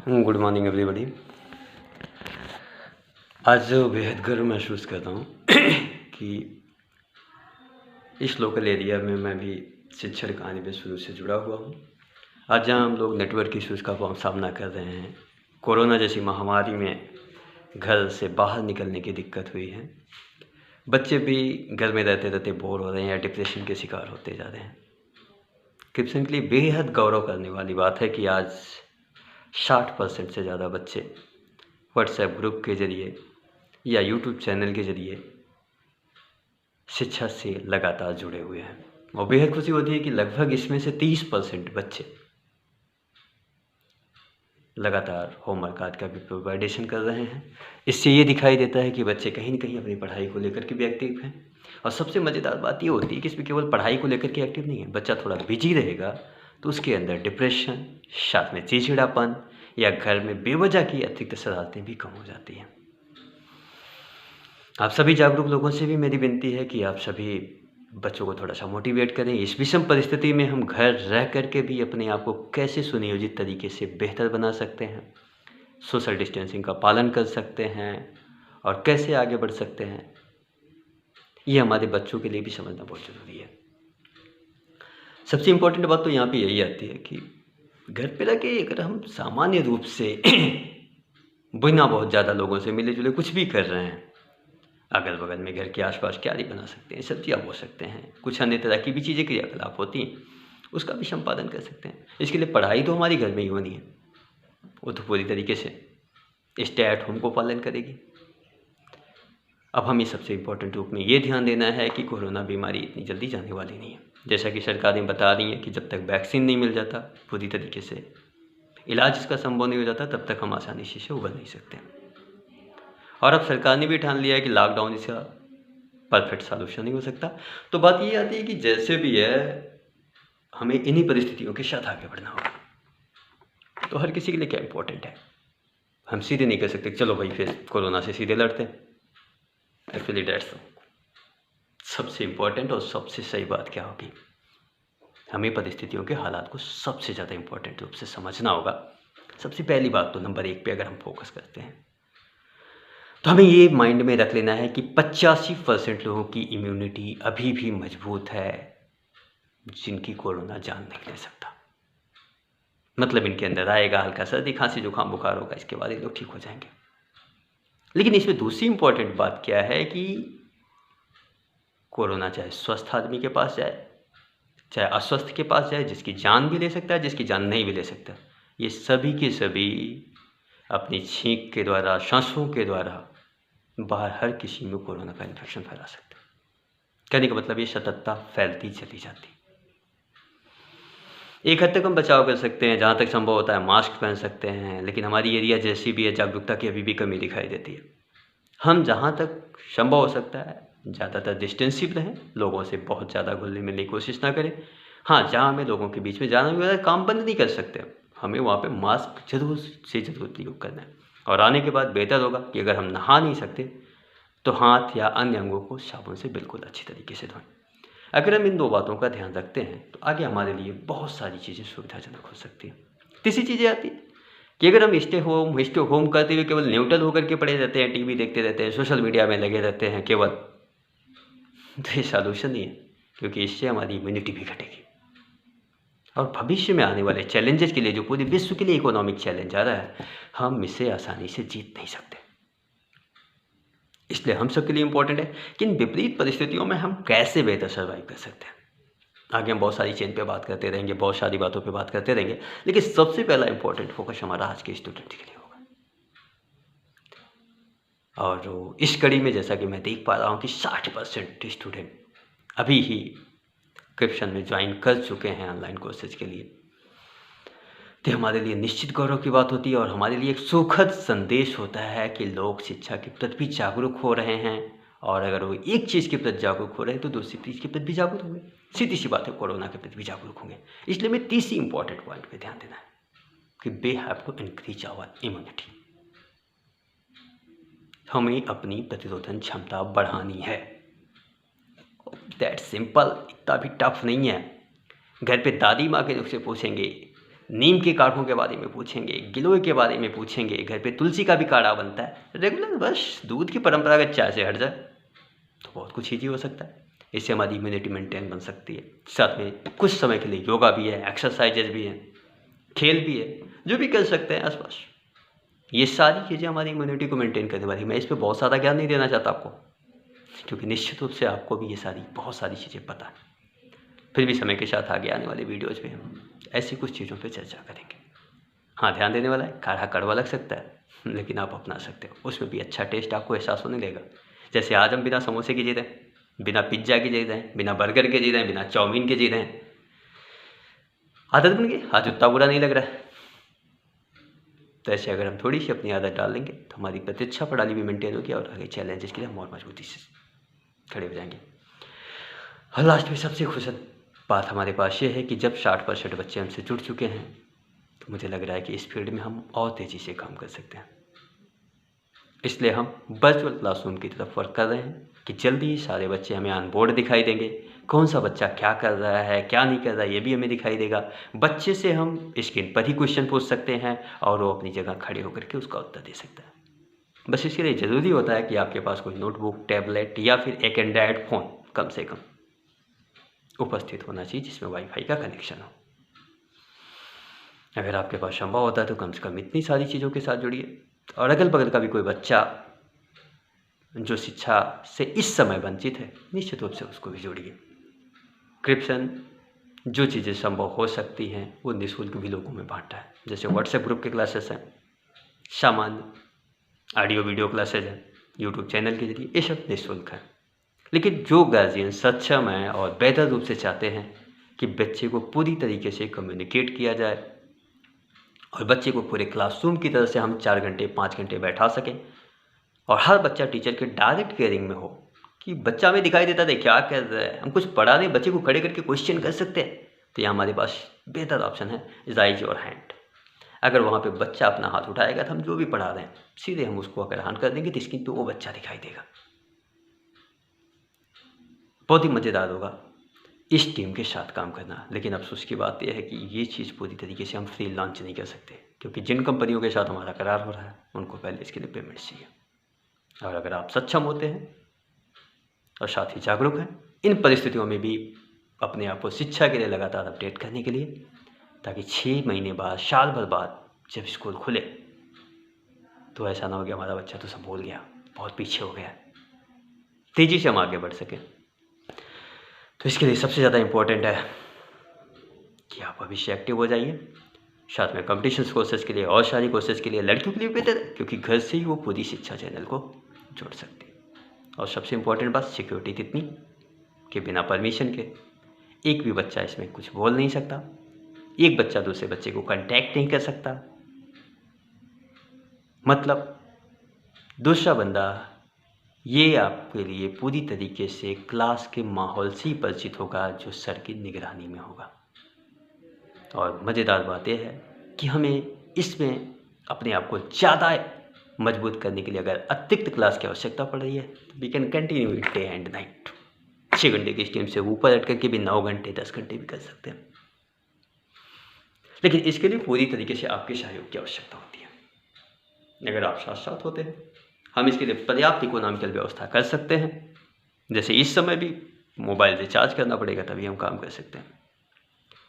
Good morning everybody. आज बेहद गर्व महसूस करता हूँ कि इस लोकल एरिया में मैं भी शिक्षण कहानी में शुरू से जुड़ा हुआ हूँ। आज जहाँ हम लोग नेटवर्क इश्यूज़ का सामना कर रहे हैं, कोरोना जैसी महामारी में घर से बाहर निकलने की दिक्कत हुई है, बच्चे भी घर में रहते रहते बोर हो रहे हैं या डिप्रेशन के शिकार होते जा रहे हैं। कृष्ण के लिए बेहद गौरव करने वाली बात है कि आज 60% से ज़्यादा बच्चे व्हाट्सएप ग्रुप के ज़रिए या यूट्यूब चैनल के ज़रिए शिक्षा से लगातार जुड़े हुए हैं। और बेहद खुशी होती है कि लगभग इसमें से 30% बच्चे लगातार होमवर्क आदि का भी प्रोवाइडेशन कर रहे हैं। इससे ये दिखाई देता है कि बच्चे कहीं न कहीं अपनी पढ़ाई को लेकर के भी एक्टिव हैं। और सबसे मज़ेदार बात ये होती है कि इसमें केवल पढ़ाई को लेकर के एक्टिव नहीं है। बच्चा थोड़ा बिजी रहेगा तो उसके अंदर डिप्रेशन, साथ में चिड़चिड़ापन या घर में बेवजह की अतिरिक्त शरारतें भी कम हो जाती हैं। आप सभी जागरूक लोगों से भी मेरी विनती है कि आप सभी बच्चों को थोड़ा सा मोटिवेट करें। इस विषम परिस्थिति में हम घर रह कर के भी अपने आप को कैसे सुनियोजित तरीके से बेहतर बना सकते हैं, सोशल डिस्टेंसिंग का पालन कर सकते हैं और कैसे आगे बढ़ सकते हैं, ये हमारे बच्चों के लिए भी समझना बहुत ज़रूरी है। सबसे इम्पोर्टेंट बात तो यहाँ पे यही आती है कि घर पे रह के अगर हम सामान्य रूप से बिना बहुत ज़्यादा लोगों से मिले जुले कुछ भी कर रहे हैं, अगल बगल में घर के आसपास क्यारी बना सकते हैं, सब्जियां बो सकते हैं, कुछ अन्य तरह की भी चीज़ें क्रियाकलाप होती हैं, उसका भी संपादन कर सकते हैं। इसके लिए पढ़ाई तो हमारी घर में ही होनी है, वो तो पूरी तरीके से स्टे एट होम को पालन करेगी। अब हमें सबसे इम्पोर्टेंट रूप में ये ध्यान देना है कि कोरोना बीमारी इतनी जल्दी जाने वाली नहीं है। जैसा कि सरकारें बता रही हैं कि जब तक वैक्सीन नहीं मिल जाता, पूरी तरीके से इलाज इसका संभव नहीं हो जाता, तब तक हम आसानी से उभर नहीं सकते। और अब सरकार ने भी ठान लिया है कि लॉकडाउन इसका परफेक्ट सॉल्यूशन नहीं हो सकता। तो बात ये आती है कि जैसे भी है हमें इन्हीं परिस्थितियों के साथ आगे बढ़ना होगा। तो हर किसी के लिए क्या इम्पोर्टेंट है, हम सीधे नहीं कह सकते चलो भाई फिर कोरोना से सीधे लड़ते हैं। एक्चुअली दैट्स सबसे इम्पोर्टेंट और सबसे सही बात क्या होगी, हमें परिस्थितियों के हालात को सबसे ज़्यादा इम्पोर्टेंट रूप से समझना होगा। सबसे पहली बात तो नंबर 1 पे अगर हम फोकस करते हैं तो हमें ये माइंड में रख लेना है कि 85% लोगों की इम्यूनिटी अभी भी मजबूत है, जिनकी कोरोना जान नहीं ले सकता। मतलब इनके अंदर आएगा हल्का सर्दी खांसी जुकाम बुखार होगा, इसके बाद ये लोग ठीक हो जाएंगे। लेकिन इसमें दूसरी इंपॉर्टेंट बात क्या है कि कोरोना चाहे स्वस्थ आदमी के पास जाए चाहे अस्वस्थ के पास जाए, जिसकी जान भी ले सकता है जिसकी जान नहीं भी ले सकता, ये सभी के सभी अपनी छींक के द्वारा, सांसों के द्वारा बाहर हर किसी में कोरोना का इन्फेक्शन फैला सकते हैं। कहने का मतलब ये सततता फैलती चली जाती। एक हद तक हम बचाव कर सकते हैं, जहाँ तक संभव होता है मास्क पहन सकते हैं, लेकिन हमारी एरिया जैसी भी है जागरूकता की अभी भी कमी दिखाई देती है। हम जहाँ तक संभव हो सकता है ज़्यादातर डिस्टेंसिव रहें, लोगों से बहुत ज़्यादा घुलने मिलने की कोशिश ना करें। हाँ, जहाँ हमें लोगों के बीच में जाना भी काम बंद नहीं कर सकते, हमें वहाँ पे मास्क जरूर से जरूर प्रयोग करना है। और आने के बाद बेहतर होगा कि अगर हम नहा नहीं सकते तो हाथ या अन्य अंगों को साबुन से बिल्कुल अच्छी तरीके से धोएं। अगर हम इन 2 बातों का ध्यान रखते हैं तो आगे हमारे लिए बहुत सारी चीज़ें सुविधाजनक हो सकती हैं। तीसरी चीज़ें आती है कि अगर हम स्टे होम करते हुए केवल न्यूट्रल होकर के पड़े रहते हैं, टीवी देखते रहते हैं, सोशल मीडिया में लगे रहते हैं केवल, तो ये सॉल्यूशन नहीं है, क्योंकि इससे हमारी इम्यूनिटी भी घटेगी और भविष्य में आने वाले चैलेंजेस के लिए, जो पूरे विश्व के लिए इकोनॉमिक चैलेंज आ रहा है, हम इसे आसानी से जीत नहीं सकते। इसलिए हम सबके लिए इम्पोर्टेंट है कि इन विपरीत परिस्थितियों में हम कैसे बेहतर सर्वाइव कर सकते हैं। आगे हम बहुत सारी चेन पे बात करते रहेंगे, बहुत सारी बातों पे बात करते रहेंगे, लेकिन सबसे पहला इम्पोर्टेंट फोकस हमारा आज के स्टूडेंट के लिए होगा। और इस कड़ी में जैसा कि मैं देख पा रहा हूँ कि 60% स्टूडेंट अभी ही क्रिप्शन में ज्वाइन कर चुके हैं ऑनलाइन कोर्सेज के लिए, तो हमारे लिए निश्चित गौरव की बात होती है और हमारे लिए एक सुखद संदेश होता है कि लोग शिक्षा के प्रति भी जागरूक हो रहे हैं। और अगर वो एक चीज़ के प्रति जागरूक हो रहे हैं तो दूसरी चीज़ के प्रति भी जागरूक होंगे। सीधी सी बात है, कोरोना के प्रति भी जागरूक होंगे। इसलिए मैं तीसरी इंपॉर्टेंट पॉइंट पे ध्यान देना है कि we have to increase our immunity. हमें अपनी प्रतिरोधन क्षमता बढ़ानी है। दैट सिंपल, इतना भी टफ नहीं है। घर पे दादी माँ के उससे पूछेंगे नीम के काढ़ों के बारे में पूछेंगे, गिलोय के बारे में पूछेंगे, घर पे तुलसी का भी काढ़ा बनता है। रेगुलर बस दूध की परंपरागत चाय से हट जाए तो बहुत कुछ ईजी हो सकता है। इससे हमारी इम्यूनिटी मेंटेन बन सकती है। साथ में कुछ समय के लिए योगा भी है, एक्सरसाइजेज भी हैं, खेल भी है, जो भी कर सकते हैं आसपास। ये सारी चीज़ें हमारी इम्यूनिटी को मेंटेन करने वाली। मैं इस पर बहुत ज़्यादा ज्ञान नहीं देना चाहता आपको, क्योंकि निश्चित रूप से आपको भी ये बहुत सारी चीज़ें पता है। फिर भी समय के साथ आगे आने वाले वीडियोज़ में हम ऐसी कुछ चीज़ों पर चर्चा करेंगे। हाँ, ध्यान देने वाला है, काढ़ा कड़वा लग सकता है लेकिन आप अपना सकते हो, उसमें भी अच्छा टेस्ट आपको एहसास होने लगेगा। जैसे आज हम बिना समोसे की जी रहे हैं, बिना पिज्ज़ा की जी रहे हैं, बिना बर्गर के जी रहे हैं, बिना चाउमीन के जी रहे हैं। आदत बन गई, आज उतना बुरा नहीं लग रहा है। तो ऐसे अगर हम थोड़ी सी अपनी आदत डाल लेंगे तो हमारी प्रतीक्षा प्रणाली भी मेंटेन होगी और आगे चैलेंजेस के लिए हम और मजबूती से खड़े हो जाएंगे। और लास्ट में सबसे खुश बात हमारे पास ये है कि जब 60% बच्चे हमसे जुड़ चुके हैं तो मुझे लग रहा है कि इस फील्ड में हम और तेज़ी से काम कर सकते हैं। इसलिए हम वर्चुअल क्लासरूम की तरफ वर्क कर रहे हैं कि जल्दी ही सारे बच्चे हमें ऑन बोर्ड दिखाई देंगे। कौन सा बच्चा क्या कर रहा है, क्या नहीं कर रहा है, ये भी हमें दिखाई देगा। बच्चे से हम स्क्रीन पर ही क्वेश्चन पूछ सकते हैं और वो अपनी जगह खड़े होकर के उसका उत्तर दे सकता है। बस इसके लिए ज़रूरी होता है कि आपके पास कोई नोटबुक, टैबलेट या फिर एक एंड्रॉयड फ़ोन कम से कम उपस्थित होना चाहिए जिसमें वाईफाई का कनेक्शन हो। अगर आपके पास संभव होता है तो कम से कम इतनी सारी चीज़ों के साथ जुड़िए। और अगल बगल का भी कोई बच्चा जो शिक्षा से इस समय वंचित है, निश्चित रूप से उसको भी जोड़िए। कृपसन जो चीज़ें संभव हो सकती हैं वो निःशुल्क भी लोगों में बांटा है। जैसे व्हाट्सएप ग्रुप के क्लासेस हैं, सामान्य ऑडियो वीडियो क्लासेज हैं, यूट्यूब चैनल के जरिए, ये सब निःशुल्क है। लेकिन जो गार्जियन सक्षम हैं और बेहतर रूप से चाहते हैं कि बच्चे को पूरी तरीके से कम्युनिकेट किया जाए और बच्चे को पूरे क्लासरूम की तरह से हम 4 घंटे 5 घंटे बैठा सकें और हर बच्चा टीचर के डायरेक्ट केयरिंग में हो कि बच्चा हमें दिखाई देता है क्या कर रहा है, हम कुछ पढ़ा दें, बच्चे को खड़े करके क्वेश्चन कर सकते हैं, तो यहाँ हमारे पास बेहतर ऑप्शन है राइज योर हैंड। अगर वहाँ पे बच्चा अपना हाथ उठाएगा तो हम जो भी पढ़ा रहे हैं सीधे हम उसको अगर ऑन कर देंगे तो स्क्रीन पे वो बच्चा दिखाई देगा। बहुत ही मज़ेदार होगा इस टीम के साथ काम करना। लेकिन अफसोस की बात यह है कि ये चीज़ पूरी तरीके से हम फ्री लॉन्च नहीं कर सकते, क्योंकि जिन कंपनियों के साथ हमारा करार हो रहा है उनको पहले इसके लिए पेमेंट चाहिए। और अगर आप सक्षम होते हैं और साथ ही जागरूक हैं, इन परिस्थितियों में भी अपने आप को शिक्षा के लिए लगातार अपडेट करने के लिए, ताकि 6 महीने बाद, साल भर बाद जब स्कूल खुले तो ऐसा ना हो कि हमारा बच्चा तो सब भूल गया, बहुत पीछे हो गया, तेज़ी से हम आगे बढ़ सकें। तो इसके लिए सबसे ज़्यादा इम्पोर्टेंट है कि आप भविष्य एक्टिव हो जाइए। साथ में कॉम्पिटिशन कोर्सेज के लिए और सारी कोर्सेज के लिए लड़कियों के लिए बेहतर है, क्योंकि घर से ही वो पूरी शिक्षा चैनल को जोड़ सकती है। और सबसे इम्पोर्टेंट बात, सिक्योरिटी इतनी कि बिना परमिशन के एक भी बच्चा इसमें कुछ बोल नहीं सकता, एक बच्चा दूसरे बच्चे को कांटेक्ट नहीं कर सकता, मतलब दूसरा बंदा ये आपके लिए पूरी तरीके से क्लास के माहौल से ही परिचित होगा जो सर की निगरानी में होगा। और मज़ेदार बात यह है कि हमें इसमें अपने आप को ज़्यादा मजबूत करने के लिए अगर अतिरिक्त क्लास की आवश्यकता पड़ रही है तो we can continue it day and night. 6 घंटे की स्कीम से ऊपर हट करके भी 9 घंटे 10 घंटे भी कर सकते हैं, लेकिन इसके लिए पूरी तरीके से आपके सहयोग की आवश्यकता होती है। अगर आप साथ साथ होते हैं हम इसके लिए पर्याप्त इकोनॉमिकल व्यवस्था कर सकते हैं। जैसे इस समय भी मोबाइल रिचार्ज करना पड़ेगा तभी हम काम कर सकते हैं।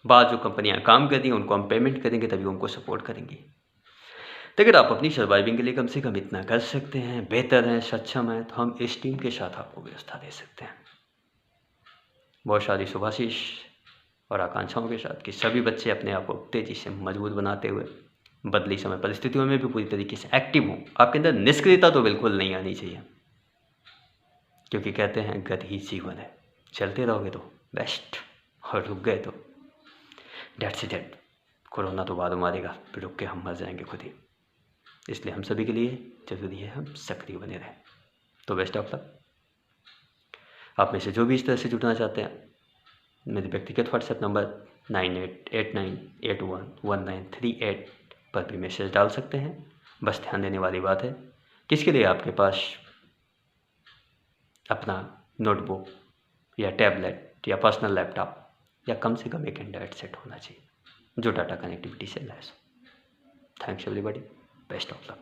बाद जो कंपनियां काम कर रही हैं उनको हम पेमेंट करेंगे तभी उनको सपोर्ट करेंगे। तो अगर आप अपनी सर्वाइविंग के लिए कम से कम इतना कर सकते हैं, बेहतर हैं, सक्षम हैं, तो हम इस टीम के साथ आपको व्यवस्था दे सकते हैं। बहुत सारी शुभाशीष और आकांक्षाओं के साथ कि सभी बच्चे अपने आप को तेज़ी से मजबूत बनाते हुए बदली समय परिस्थितियों में भी पूरी तरीके से एक्टिव हों। आपके अंदर निष्क्रियता तो बिल्कुल नहीं आनी चाहिए, क्योंकि कहते हैं गति ही जीवन है, चलते रहोगे तो बेस्ट और रुक गए तो डेट्स डेड। कोरोना तो बाद में मारेगा, फिर रुक के हम मर जाएंगे खुद ही। इसलिए हम सभी के लिए ज़रूरी है हम सक्रिय बने रहें। तो बेस्ट ऑफ लक। आप में से जो भी इस तरह से जुड़ना चाहते हैं, मेरे व्यक्तिगत व्हाट्सएप नंबर 9889811938 पर भी मैसेज डाल सकते हैं। बस ध्यान देने वाली बात है कि इसके लिए आपके पास अपना नोटबुक या टैबलेट या पर्सनल लैपटॉप या कम से कम एक एंड्रॉयड सेट होना चाहिए। जो डाटा कनेक्टिविटी से लैस हो। Thanks everybody, best of luck.